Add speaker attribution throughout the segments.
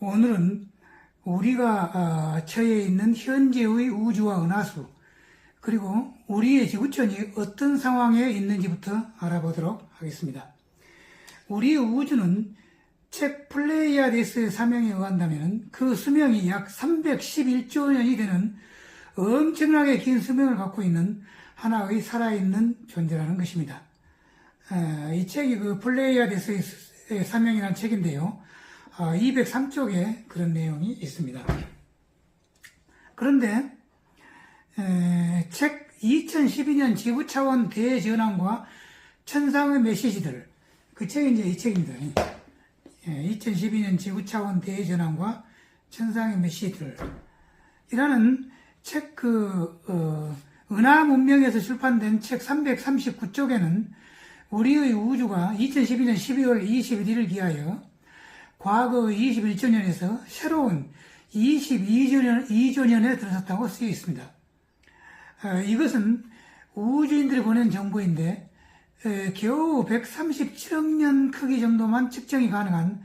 Speaker 1: 오늘은 우리가 처해 있는 현재의 우주와 은하수, 그리고 우리의 지구촌이 어떤 상황에 있는지부터 알아보도록 하겠습니다. 우리의 우주는 책 플레이아디스의 사명에 의한다면 그 수명이 약 311조 년이 되는 엄청나게 긴 수명을 갖고 있는 하나의 살아있는 존재라는 것입니다. 이 책이 그 플레이아디스의 사명이라는 책인데요. 203쪽에 그런 내용이 있습니다. 그런데 책 2012년 지구차원 대전환과 천상의 메시지들, 그 책이 이제 이 책입니다. 2012년 지구차원 대전환과 천상의 메시지들 이라는 책 은하 문명에서 출판된 책 339쪽에는 우리의 우주가 2012년 12월 21일을 기하여 과거 21조년에서 새로운 22조년에 들어섰다고 쓰여 있습니다. 이것은 우주인들이 보낸 정보인데 겨우 137억 년 크기 정도만 측정이 가능한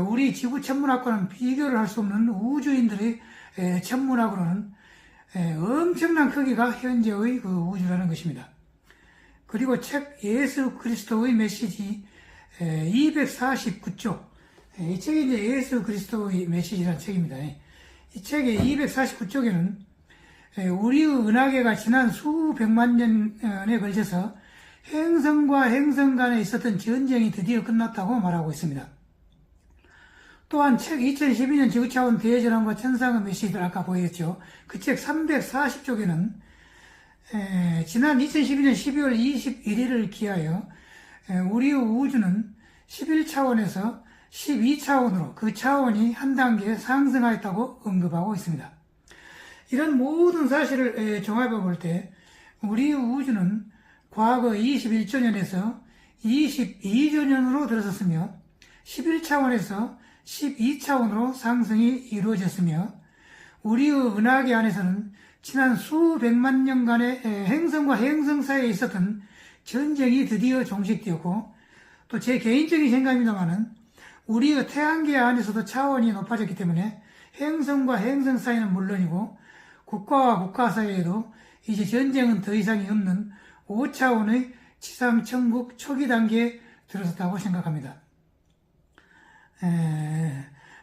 Speaker 1: 우리 지구 천문학과는 비교를 할 수 없는 우주인들의 천문학으로는 엄청난 크기가 현재의 그 우주라는 것입니다. 그리고 책 예수 그리스도의 메시지 249쪽, 이 책이 이제 예수 그리스도의 메시지라는 책입니다. 이 책의 249쪽에는 우리의 은하계가 지난 수백만 년에 걸쳐서 행성과 행성 간에 있었던 전쟁이 드디어 끝났다고 말하고 있습니다. 또한 책 2012년 지구차원 대전환과 천상의 메시지들 아까 보였죠. 그 책 340쪽에는 지난 2012년 12월 21일을 기하여 우리의 우주는 11차원에서 12차원으로 그 차원이 한 단계 상승하였다고 언급하고 있습니다. 이런 모든 사실을 종합해 볼 때 우리의 우주는 과거 21조년에서 22조년으로 들어섰으며 11차원에서 12차원으로 상승이 이루어졌으며 우리의 은하계 안에서는 지난 수백만 년간의 행성과 행성 사이에 있었던 전쟁이 드디어 종식되었고, 또 제 개인적인 생각입니다만은 우리의 태양계 안에서도 차원이 높아졌기 때문에 행성과 행성 사이는 물론이고 국가와 국가 사이에도 이제 전쟁은 더 이상이 없는 5차원의 지상천국 초기 단계에 들어섰다고 생각합니다.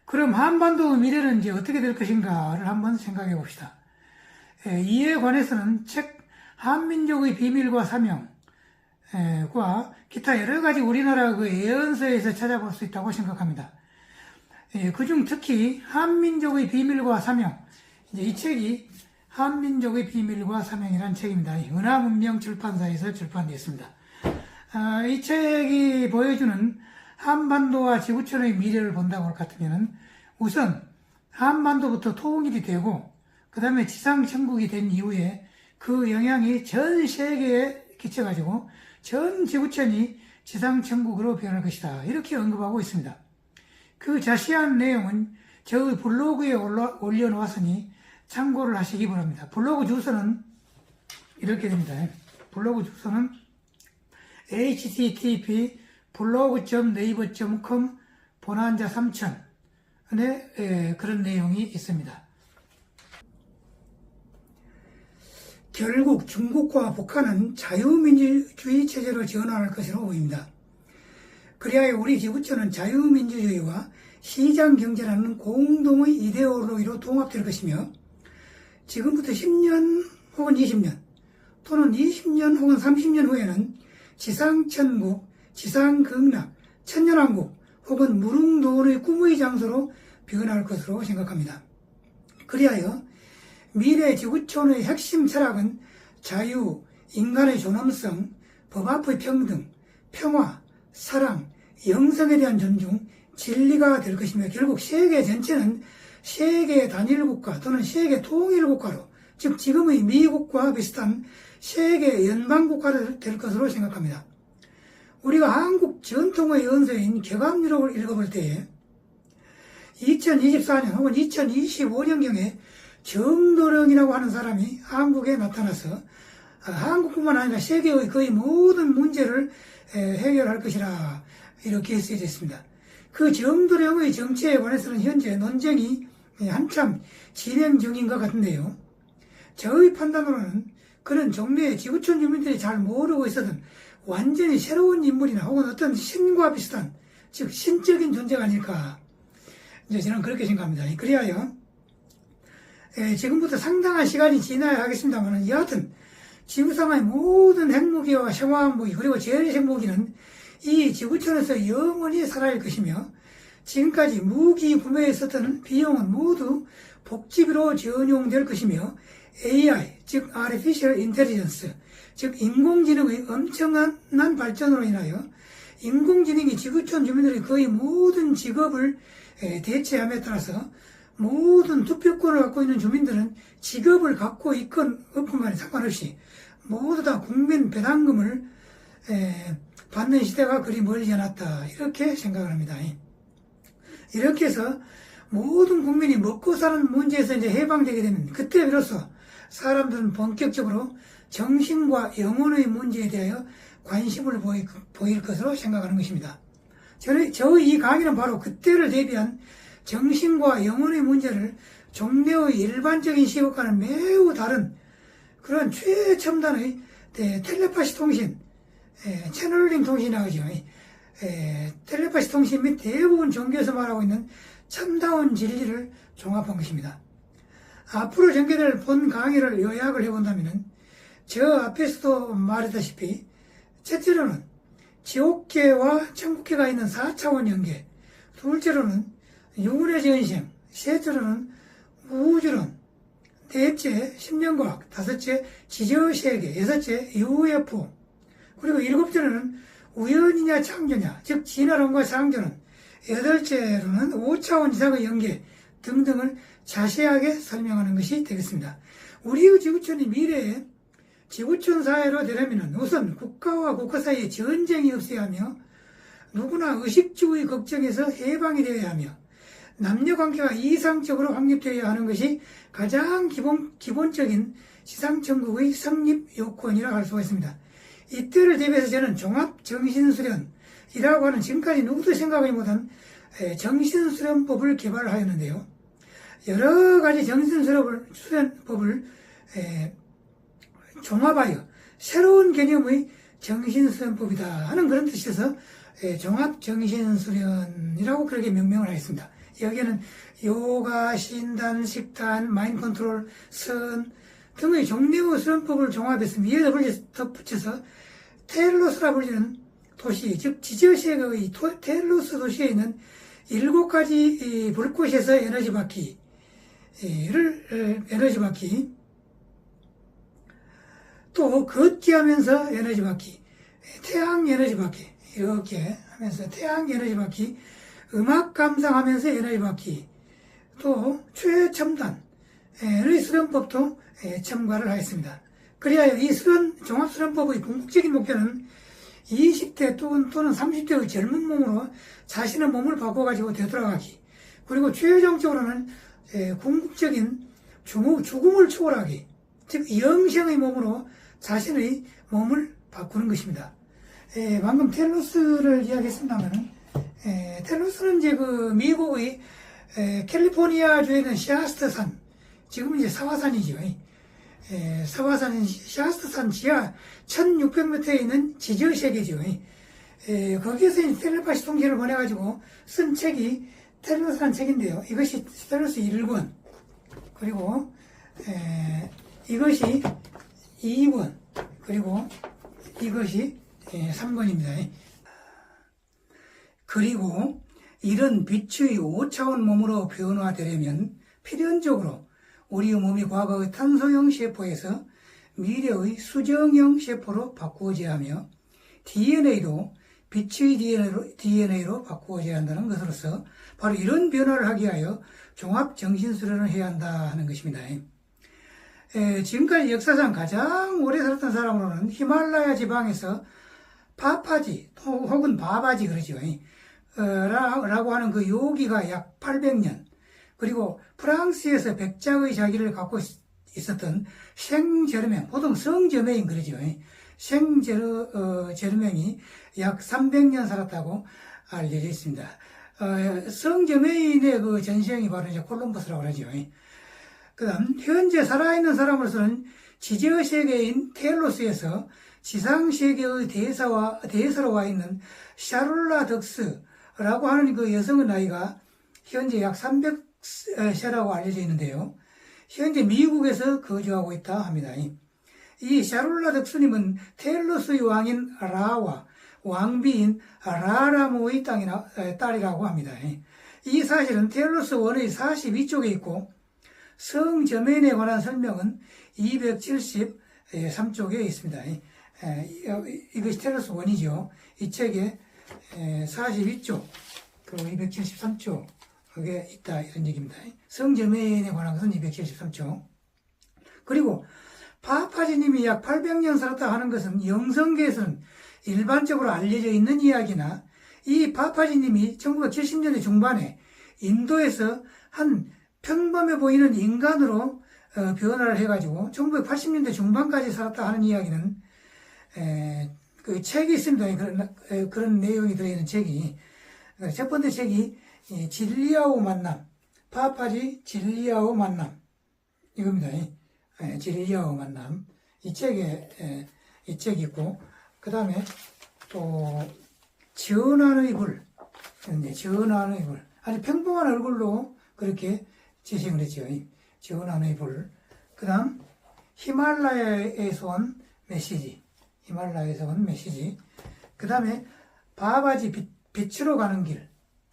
Speaker 1: 그럼 한반도의 미래는 이제 어떻게 될 것인가를 한번 생각해 봅시다. 이에 관해서는 책 한민족의 비밀과 사명과 기타 여러 가지 우리나라 그 예언서에서 찾아볼 수 있다고 생각합니다. 그중 특히 한민족의 비밀과 사명, 이제 이 책이 한민족의 비밀과 사명이라는 책입니다. 은하문명 출판사에서 출판되었습니다. 이 책이 보여주는 한반도와 지구촌의 미래를 본다고 할 것 같으면 우선 한반도부터 통일이 되고 그 다음에 지상천국이 된 이후에 그 영향이 전 세계에 끼쳐가지고 전 지구촌이 지상천국으로 변할 것이다, 이렇게 언급하고 있습니다. 그 자세한 내용은 저의 블로그에 올려놓았으니 참고를 하시기 바랍니다. 블로그 주소는 이렇게 됩니다. 블로그 주소는 http blog.naver.com bonanza 3000에 그런 내용이 있습니다. 결국 중국과 북한은 자유민주주의 체제로 전환할 것으로 보입니다. 그리하여 우리 지구촌은 자유민주주의와 시장경제라는 공동의 이데올로기로 통합될 것이며 지금부터 10년 혹은 20년 또는 20년 혹은 30년 후에는 지상천국, 지상극락, 천년왕국 혹은 무릉도원의 꿈의 장소로 변할 것으로 생각합니다. 그리하여 미래 지구촌의 핵심 철학은 자유, 인간의 존엄성, 법 앞의 평등, 평화, 사랑, 영성에 대한 존중, 진리가 될 것이며 결국 세계 전체는 세계 단일국가 또는 세계 통일국가로, 즉 지금의 미국과 비슷한 세계 연방국가가 될 것으로 생각합니다. 우리가 한국 전통의 연서인 개감유록을 읽어볼 때에 2024년 혹은 2025년경에 정도령이라고 하는 사람이 한국에 나타나서 한국뿐만 아니라 세계의 거의 모든 문제를 해결할 것이라 이렇게 쓰여져 있습니다. 그 정도령의 정치에 관해서는 현재 논쟁이 한참 진행 중인 것 같은데요. 저의 판단으로는 그는 종래에 지구촌 주민들이 잘 모르고 있었던 완전히 새로운 인물이나 혹은 어떤 신과 비슷한, 즉 신적인 존재가 아닐까, 이제 저는 그렇게 생각합니다. 그리하여 지금부터 상당한 시간이 지나야 하겠습니다만, 여하튼 지구상의 모든 핵무기와 생화학무기 그리고 재래식무기는 이 지구촌에서 영원히 살아갈 것이며, 지금까지 무기 구매에 썼던 비용은 모두 복지비로 전용될 것이며, AI, 즉 Artificial Intelligence, 즉 인공지능의 엄청난 발전으로 인하여 인공지능이 지구촌 주민들의 거의 모든 직업을 대체함에 따라서 모든 투표권을 갖고 있는 주민들은 직업을 갖고 있건 없건 간에 상관없이 모두 다 국민 배당금을 받는 시대가 그리 멀지 않았다, 이렇게 생각을 합니다. 이렇게 해서 모든 국민이 먹고 사는 문제에서 이제 해방되게 되면 그때 비로소 사람들은 본격적으로 정신과 영혼의 문제에 대하여 관심을 보일 것으로 생각하는 것입니다. 저의 이 강의는 바로 그때를 대비한 정신과 영혼의 문제를 종래의 일반적인 시각과는 매우 다른 그런 최첨단의 텔레파시 통신, 채널링 통신이라고 하죠. 텔레파시 통신 및 대부분 종교에서 말하고 있는 참다운 진리를 종합한 것입니다. 앞으로 전개될 본 강의를 요약을 해본다면, 저 앞에서도 말했다시피 첫째로는 지옥계와 천국계가 있는 4차원 연계, 둘째로는 유물의 전생, 셋째로는 우주론, 넷째 심령과학, 다섯째 지저세계, 여섯째 UFO, 그리고 일곱째로는 우연이냐 창조냐, 즉 진화론과 창조론, 여덟째로는 5차원 이상의 연계 등등을 자세하게 설명하는 것이 되겠습니다. 우리의 지구촌이 미래에 지구촌 사회로 되려면 우선 국가와 국가 사이에 전쟁이 없어야 하며, 누구나 의식주의 걱정에서 해방이 되어야 하며, 남녀관계가 이상적으로 확립되어야 하는 것이 가장 기본적인 지상천국의 성립 요건이라고 할 수가 있습니다. 이때를 대비해서 저는 종합정신수련이라고 하는 지금까지 누구도 생각하지 못한 정신수련법을 개발하였는데요. 여러 가지 정신수련법을 종합하여 새로운 개념의 정신수련법이다 하는 그런 뜻에서 종합정신수련이라고 그렇게 명명을 하겠습니다. 여기에는 요가, 신단, 식단, 마인드 컨트롤, 선 등의 종류의 수련법을 종합해서 위에 덧붙여서 텔로스라 불리는 도시, 즉 지저세계의 텔로스 도시에 있는 7가지 불꽃에서 에너지 받기, 또 걷기 하면서 에너지 받기, 태양 에너지 받기, 이렇게 하면서 태양 에너지 받기, 음악 감상하면서 에너지 받기, 또 최첨단의 수련법도 첨가를 하였습니다. 그래야 이 종합수련법의 궁극적인 목표는 20대 또는 30대의 젊은 몸으로 자신의 몸을 바꿔가지고 되돌아가기, 그리고 최종적으로는 궁극적인 죽음을 초월하기, 즉 영생의 몸으로 자신의 몸을 바꾸는 것입니다. 방금 텔로스를 이야기했습니다만, 텔로스는 이제 그 미국의 캘리포니아주에 있는 시아스트산, 지금은 이제 사화산이죠. 시아스트산 지하 1600m에 있는 지저세계죠. 거기에서 이제 텔레파시 통신을 보내가지고 쓴 책이 텔로스라는 책인데요. 이것이 텔로스 1권, 그리고 이것이 2권, 그리고 이것이 3권입니다. 그리고 이런 빛의 5차원 몸으로 변화되려면 필연적으로 우리의 몸이 과거의 탄소형 세포에서 미래의 수정형 세포로 바꾸어져야 하며, DNA도 빛의 DNA로 바꾸어져야 한다는 것으로서 바로 이런 변화를 하기 위하여 종합정신수련을 해야 한다 하는 것입니다. 지금까지 역사상 가장 오래 살았던 사람으로는 히말라야 지방에서 파파지 혹은 바바지 그러죠. 라고 하는 그 요기가 약 800년, 그리고 프랑스에서 백작의 자기를 갖고 있었던 생제르맹, 보통 성제맹 그러죠. 생제르맹이 약 300년 살았다고 알려져 있습니다. 성저메인의 그 전시행이 바로 이제 콜럼버스라고 그러죠. 그 다음, 현재 살아있는 사람으로서는 지저 세계인 텔로스에서 지상 세계의 대사로 와 있는 샤룰라 덕스라고 하는 그 여성의 나이가 현재 약 300세라고 알려져 있는데요. 현재 미국에서 거주하고 있다 합니다. 이 샤룰라 덕스님은 텔로스의 왕인 라와 왕비인 라라모의 딸이라고 합니다. 이 사실은 텔로스 원의 42쪽에 있고 성저면에 관한 설명은 273쪽에 있습니다. 이것이 텔로스 원이죠. 이 책에 42쪽, 그리고 273쪽에 있다 이런 얘기입니다. 성저면에 관한 것은 273쪽. 그리고 파파지님이 약 800년 살았다 하는 것은 영성계에서는 일반적으로 알려져 있는 이야기나 이 파파지님이 1970년대 중반에 인도에서 한 평범해 보이는 인간으로 변화를 해가지고 1980년대 중반까지 살았다 하는 이야기는 그 책이 있습니다. 그런 내용이 들어있는 책이 첫 번째 책이 진리아오 만남, 파파지 진리아오 만남 이겁니다. 진리아오 만남 이 책이 있고 그 다음에 또 전환의 불, 전환의 불 아주 평범한 얼굴로 그렇게 제시를 했죠. 전환의 불. 그 다음 히말라야에서 온 메시지. 히말라야에서 온 메시지. 그 다음에 바바지 빛으로 가는 길.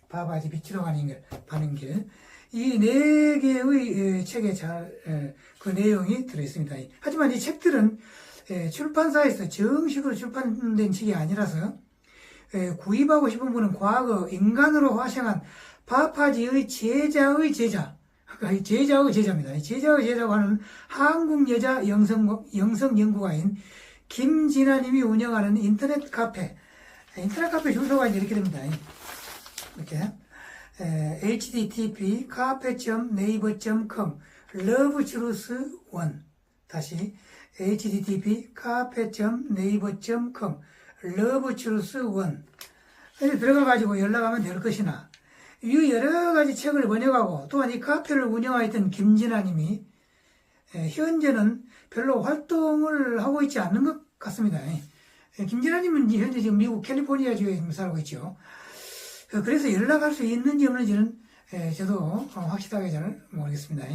Speaker 1: 바바지 빛으로 가는 길. 이 네 개의 책에 그 내용이 들어있습니다. 하지만 이 책들은 출판사에서 정식으로 출판된 책이 아니라서 구입하고 싶은 분은 과거 인간으로 화생한 파파지의 제자의 제자. 제자의 제자입니다. 제자의 제자고 하는 한국 여자 영성 연구가인 김진아님이 운영하는 인터넷 카페 주소가 이렇게 됩니다. 이렇게 http 카페.네이버.com lovejuice1 다시 http 카페.네이버.com lovejuice1 여기 들어가가지고 연락하면 될 것이나 이 여러 가지 책을 번역하고 또한 이 카페를 운영하였던 김진아님이 현재는 별로 활동을 하고 있지 않는 것 같습니다. 김진아님은 현재 지금 미국 캘리포니아주에 살고 있죠. 그래서 연락할 수 있는지 없는지는 저도 확실하게 잘 모르겠습니다.